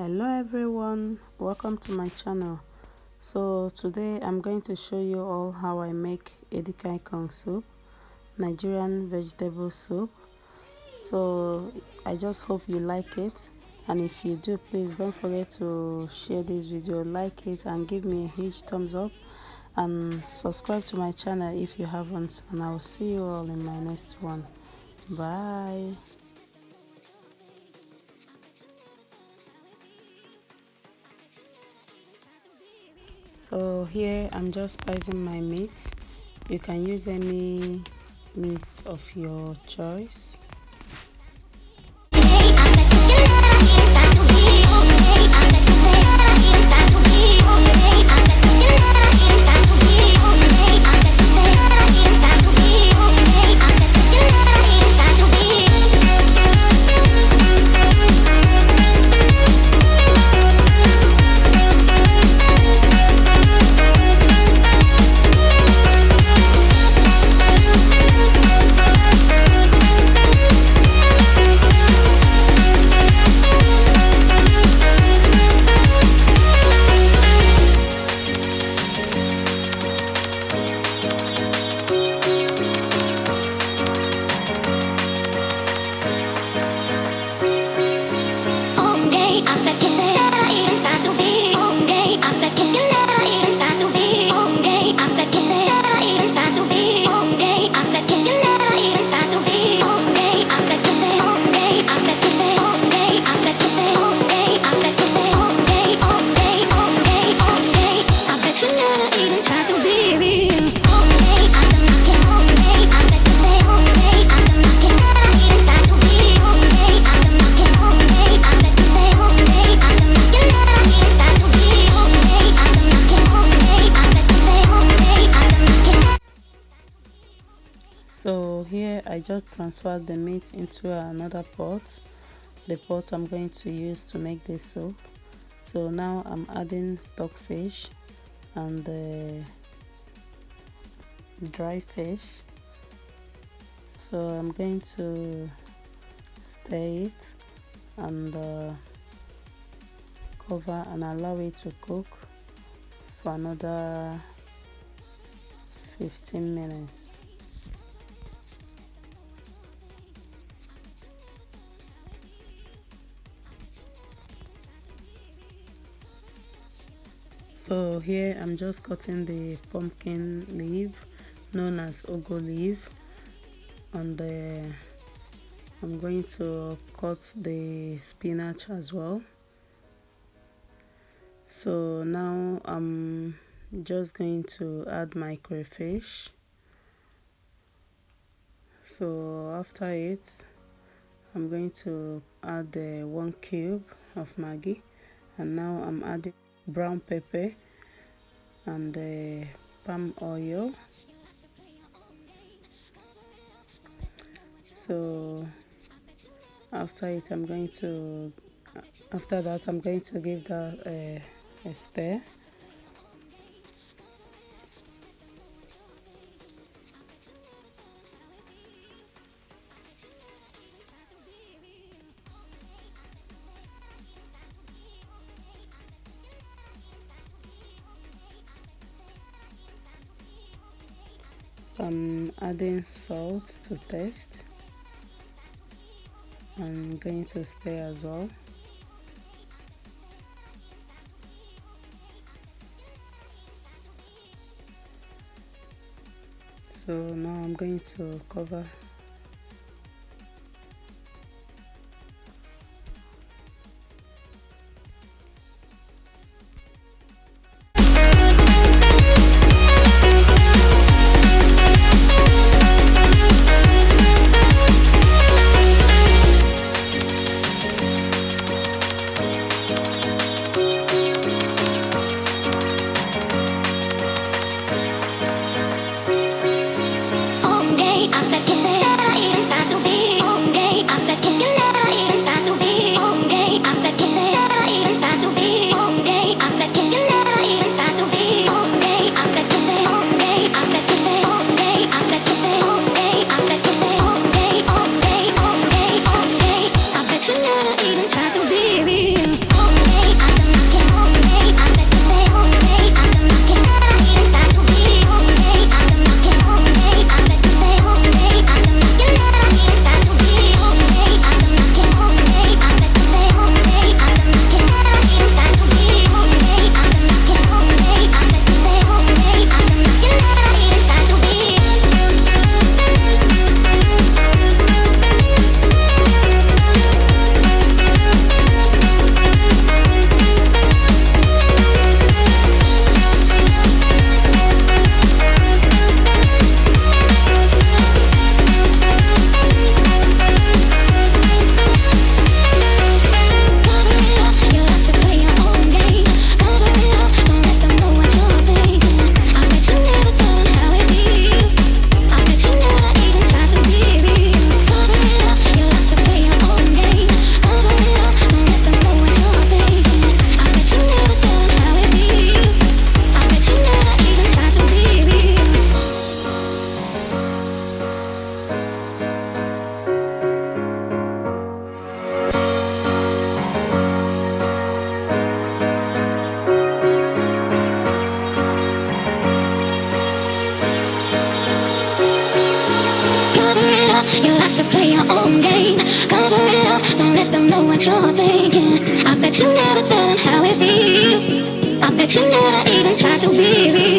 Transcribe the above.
Hello everyone, welcome to my channel. So today I'm going to show you all how I make Edikaikong soup, Nigerian vegetable soup. So I just hope you like it, and if you do, please don't forget to share this video, like it, and give me a huge thumbs up, and subscribe to my channel if you haven't, and I will see you all in my next one. Bye. So here I'm just spicing my meat. You can use any meat of your choice. So here I just transferred the meat into another pot, the pot I'm going to use to make this soup. So now I'm adding stockfish and the dry fish. So I'm going to stir it and cover and allow it to cook for another 15 minutes. So here I'm just cutting the pumpkin leaf known as ugu leaf, and I'm going to cut the spinach as well. So now I'm just going to add my crayfish. So after it, I'm going to add the 1 cube of Maggi, and now I'm adding brown pepper and the palm oil. So after that I'm going to give that a stir. I'm adding salt to taste. I'm going to stir as well. So now I'm going to cover. I let them know what you're thinking. I bet you never tell them how it feels. I bet you never even try to be real.